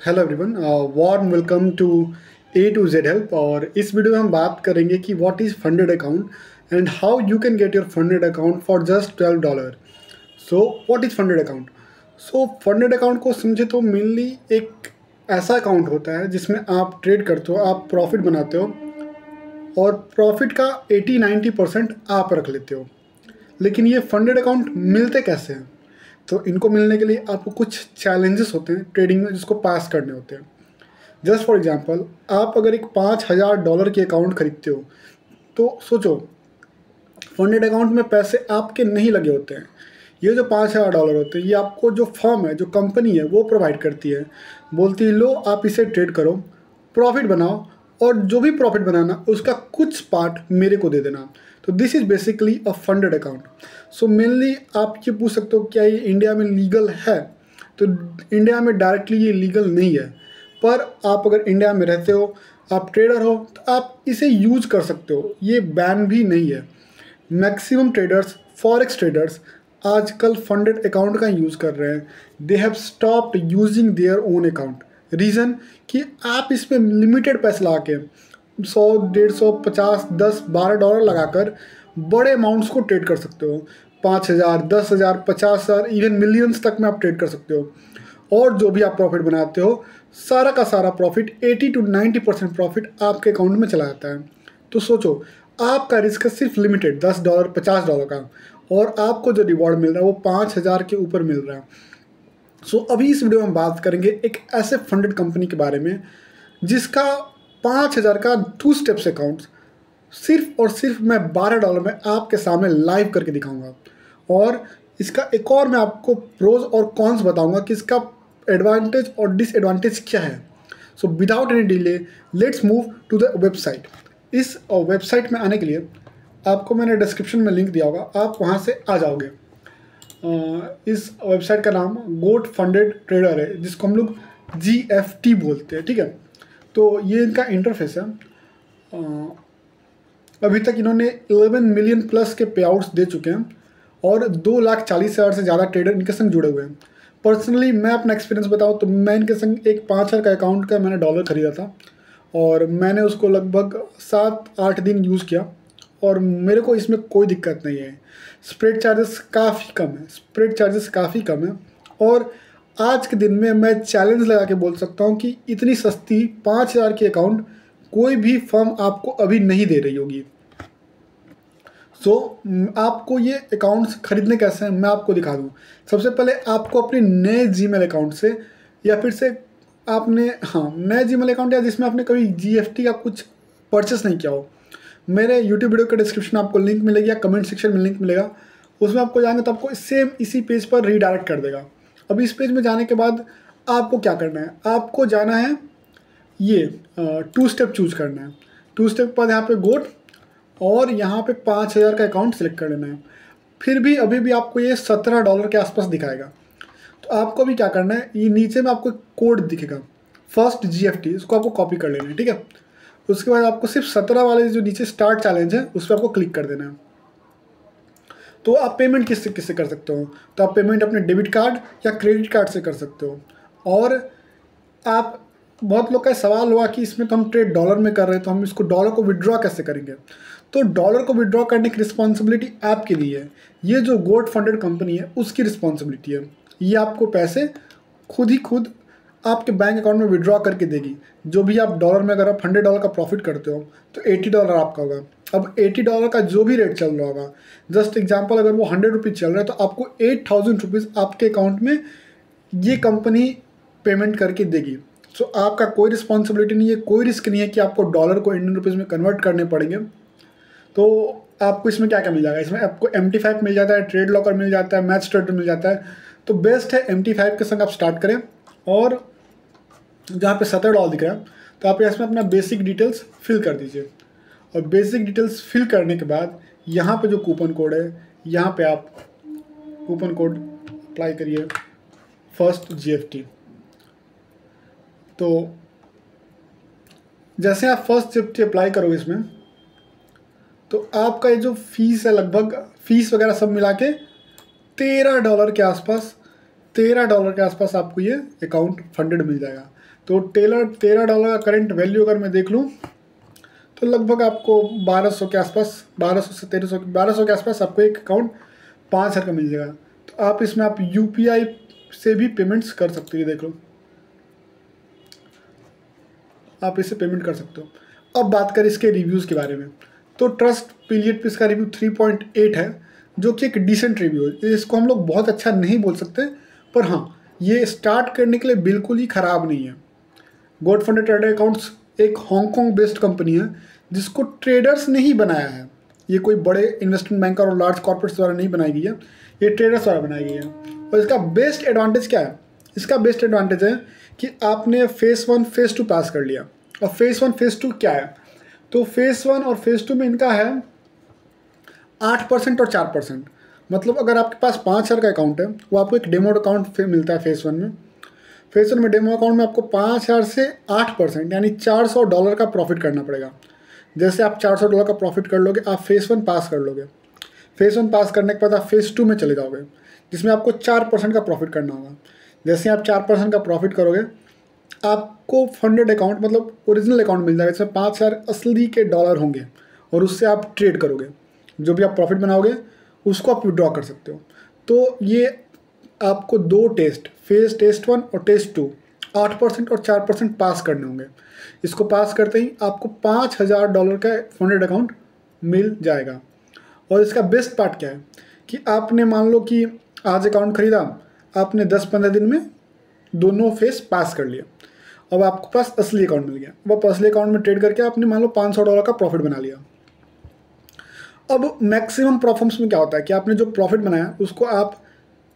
Hello everyone, warm welcome to A to Z help. और इस वीडियो में हम बात करेंगे कि what is funded account and how you can get your funded account for just $12। So what is funded account? So funded account को समझे तो मेनली एक ऐसा अकाउंट होता है जिसमें आप ट्रेड करते हो, आप प्रॉफिट बनाते हो और प्रॉफिट का 80-90% आप रख लेते हो। लेकिन ये फंडेड अकाउंट मिलते कैसे हैं? तो इनको मिलने के लिए आपको कुछ चैलेंजेस होते हैं ट्रेडिंग में जिसको पास करने होते हैं। जस्ट फॉर एग्जांपल, आप अगर एक $5,000 के अकाउंट खरीदते हो तो सोचो, फंडेड अकाउंट में पैसे आपके नहीं लगे होते हैं। ये जो $5,000 होते हैं ये आपको जो फर्म है, जो कंपनी है, वो प्रोवाइड करती है। बोलती है लो आप इसे ट्रेड करो, प्रॉफिट बनाओ और जो भी प्रॉफिट बनाना उसका कुछ पार्ट मेरे को दे देना। तो this is basically a funded account. So mainly आप ये पूछ सकते हो क्या ये इंडिया में लीगल है? तो इंडिया में डायरेक्टली ये लीगल नहीं है, पर आप अगर इंडिया में रहते हो, आप ट्रेडर हो, तो आप इसे यूज कर सकते हो। ये बैन भी नहीं है। मैक्सिमम ट्रेडर्स, फॉरेक्स ट्रेडर्स आजकल फंडेड अकाउंट का यूज़ कर रहे हैं। They have stopped using their own account. Reason कि आप इसमें लिमिटेड पैसे लगा के 100, 150, 50, 10, $12 लगाकर बड़े अमाउंट्स को ट्रेड कर सकते हो। 5,000, 10,000, 50,000, इवन मिलियंस तक में आप ट्रेड कर सकते हो। और जो भी आप प्रॉफिट बनाते हो, सारा का सारा प्रॉफिट 80-90% प्रॉफिट आपके अकाउंट में चला जाता है। तो सोचो, आपका रिस्क है सिर्फ लिमिटेड $10, $50 का, और आपको जो रिवॉर्ड मिल रहा है वो 5,000 के ऊपर मिल रहा है। सो अभी इस वीडियो में हम बात करेंगे एक ऐसे फंडेड कंपनी के बारे में जिसका 5,000 का 2 स्टेप्स अकाउंट सिर्फ और सिर्फ मैं $12 में आपके सामने लाइव करके दिखाऊंगा। और इसका एक और मैं आपको प्रोज और कॉन्स बताऊंगा कि इसका एडवांटेज और डिसएडवांटेज क्या है। So without any delay let's move to the website. इस वेबसाइट में आने के लिए आपको मैंने डिस्क्रिप्शन में लिंक दिया होगा, आप वहाँ से आ जाओगे। इस वेबसाइट का नाम गोट फंडेड ट्रेडर है, जिसको हम लोग GFT बोलते हैं, ठीक है। तो ये इनका इंटरफेस है। अभी तक इन्होंने 11 मिलियन प्लस के पे आउट्स दे चुके हैं और 2,40,000 से ज़्यादा ट्रेडर इनके संग जुड़े हुए हैं। पर्सनली मैं अपना एक्सपीरियंस बताऊं तो मैं इनके संग एक 5,000 का अकाउंट का मैंने डॉलर खरीदा था और मैंने उसको लगभग 7-8 दिन यूज़ किया और मेरे को इसमें कोई दिक्कत नहीं है। स्प्रेड चार्जेस काफ़ी कम है और आज के दिन में मैं चैलेंज लगा के बोल सकता हूँ कि इतनी सस्ती 5,000 की अकाउंट कोई भी फर्म आपको अभी नहीं दे रही होगी। सो आपको ये अकाउंट्स खरीदने कैसे हैं मैं आपको दिखा दूँ। सबसे पहले आपको अपने नए जीमेल अकाउंट से या फिर से आपने नए जीमेल अकाउंट या जिसमें आपने कभी GFT का कुछ परचेस नहीं किया हो, मेरे यूट्यूब वीडियो के डिस्क्रिप्शन में आपको लिंक मिलेगी या कमेंट सेक्शन में लिंक मिलेगा, उसमें आपको जाएंगे तो आपको सेम इसी पेज पर रीडायरेक्ट कर देगा। अब इस पेज में जाने के बाद आपको क्या करना है, आपको जाना है ये 2 स्टेप चूज करना है। 2 स्टेप के बाद यहाँ पे गोट और यहाँ पे 5,000 का अकाउंट सेलेक्ट कर लेना है। फिर भी अभी भी आपको ये $17 के आसपास दिखाएगा। तो आपको भी क्या करना है, ये नीचे में आपको कोड दिखेगा फर्स्ट GFT, इसको आपको कॉपी कर लेना है, ठीक है। उसके बाद आपको सिर्फ 17 वाले जो नीचे स्टार्ट चैलेंज है उस पर आपको क्लिक कर देना है। तो आप पेमेंट किससे किससे कर सकते हो, तो आप पेमेंट अपने डेबिट कार्ड या क्रेडिट कार्ड से कर सकते हो। और आप बहुत लोग का सवाल हुआ कि इसमें तो हम ट्रेड डॉलर में कर रहे हैं तो हम इसको डॉलर को विड्रॉ कैसे करेंगे। तो डॉलर को विड्रॉ करने की रिस्पॉन्सिबिलिटी आपकी नहीं है, ये जो गोट फंडेड कंपनी है उसकी रिस्पॉन्सिबिलिटी है। ये आपको पैसे खुद आपके बैंक अकाउंट में विड्रॉ करके देगी। जो भी आप डॉलर में, अगर आप $100 का प्रॉफिट करते हो तो $80 आपका होगा। अब $80 का जो भी रेट चल रहा होगा, जस्ट एग्जांपल अगर वो ₹100 चल रहा है तो आपको ₹8,000 आपके अकाउंट में ये कंपनी पेमेंट करके देगी। सो आपका कोई रिस्पॉन्सिबिलिटी नहीं है, कोई रिस्क नहीं है कि आपको डॉलर को इंडियन रुपीज़ में कन्वर्ट करने पड़ेंगे। तो आपको इसमें क्या क्या मिल जाएगा, इसमें आपको MT5 मिल जाता है, ट्रेड लॉकर मिल जाता है, मैच ट्रेडर मिल जाता है। तो बेस्ट है MT5 के संग आप स्टार्ट करें। और जहाँ पे $17 दिख रहा है तो आप इसमें अपना बेसिक डिटेल्स फिल कर दीजिए। और बेसिक डिटेल्स फिल करने के बाद यहाँ पे जो कूपन कोड है, यहाँ पे आप कूपन कोड अप्लाई करिए फर्स्ट GFT। तो जैसे आप फर्स्ट GFT अप्लाई करोगे इसमें, तो आपका ये जो फीस है, लगभग फीस वगैरह सब मिला के $13 के आसपास आपको ये अकाउंट फंडेड मिल जाएगा। तो $13 का करंट वैल्यू अगर मैं देख लूँ तो लगभग आपको 1200 के आसपास, 1200 से 1200 के आसपास आपको एक अकाउंट 5,000 का मिल जाएगा। तो आप इसमें आप UPI से भी पेमेंट्स कर सकते हो, ये देख लो, आप इससे पेमेंट कर सकते हो। अब बात करें इसके रिव्यूज़ के बारे में, तो ट्रस्ट पीरियड पे इसका रिव्यू 3.8 है, जो कि एक डिसेंट रिव्यू है। इसको हम लोग बहुत अच्छा नहीं बोल सकते, पर हाँ, ये स्टार्ट करने के लिए बिल्कुल ही ख़राब नहीं है। गोड फंडेड ट्रेडर अकाउंट्स एक हांगकॉन्ग बेस्ड कंपनी है, जिसको ट्रेडर्स ने ही बनाया है। ये कोई बड़े इन्वेस्टमेंट बैंकर और लार्ज कॉर्पोरेट्स द्वारा नहीं बनाई गई है, ये ट्रेडर्स द्वारा बनाई गई है। और इसका बेस्ट एडवांटेज क्या है? इसका बेस्ट एडवांटेज है कि आपने फेज़ 1 फेज़ 2 पास कर लिया। और फेज़ 1 फेज़ 2 क्या है? तो फेज़ 1 और फेज़ 2 में इनका है 8% और 4%। मतलब अगर आपके पास 5,000 का अकाउंट है, वो आपको एक डेमो अकाउंट मिलता है फेज़ 1 में। फेज़ 1 में डेमो अकाउंट में आपको 5,000 से 8% यानी $400 का प्रॉफिट करना पड़ेगा। जैसे आप $400 का प्रॉफिट कर लोगे, आप फेज़ 1 पास कर लोगे। फेज़ 1 पास करने के बाद आप फेज़ 2 में चले जाओगे, जिसमें आपको 4% का प्रॉफिट करना होगा। जैसे आप 4% का प्रॉफिट करोगे, आपको फंडेड अकाउंट मतलब ओरिजिनल अकाउंट मिल जाएगा, जिसमें 5,000 असली के डॉलर होंगे, और उससे आप ट्रेड करोगे। जो भी आप प्रॉफिट बनाओगे उसको आप विड्रॉ कर सकते हो। तो ये आपको 2 टेस्ट, टेस्ट 1 और टेस्ट 2, 8% और 4% पास करने होंगे। इसको पास करते ही आपको $5,000 का फंडेड अकाउंट मिल जाएगा। और इसका बेस्ट पार्ट क्या है कि आपने मान लो कि आज अकाउंट खरीदा, आपने 10-15 दिन में दोनों फेस पास कर लिया, अब आपके पास असली अकाउंट मिल गया। अब आप असली अकाउंट में ट्रेड करके आपने मान लो $500 का प्रॉफिट बना लिया। अब मैक्सिमम प्रॉफिट्स में क्या होता है कि आपने जो प्रॉफिट बनाया उसको आप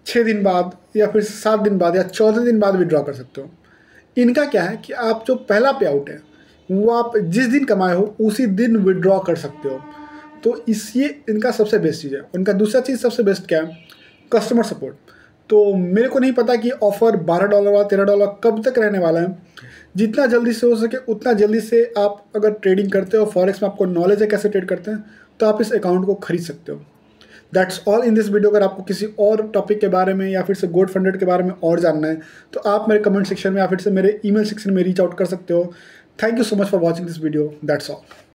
6 दिन बाद या फिर 7 दिन बाद या 14 दिन बाद विड्रॉ कर सकते हो। इनका क्या है कि आप जो पहला पे आउट है वो आप जिस दिन कमाए हो उसी दिन विड्रॉ कर सकते हो। तो ये इनका सबसे बेस्ट चीज़ है। उनका दूसरा चीज़ सबसे बेस्ट क्या है? Customer support. तो मेरे को नहीं पता कि ऑफ़र $12 वाला $13 कब तक रहने वाला है। जितना जल्दी से हो सके उतना जल्दी से आप अगर ट्रेडिंग करते हो, फॉरेक्स में आपको नॉलेज है कैसे ट्रेड करते हैं, तो आप इस अकाउंट को खरीद सकते हो। That's all in this video. अगर आपको किसी और टॉपिक के बारे में या फिर से गोड फंडेड के बारे में और जानना है तो आप मेरे कमेंट सेक्शन में या फिर से मेरे ईमेल सेक्शन में रीच आउट कर सकते हो। Thank you so much for watching this video. That's all.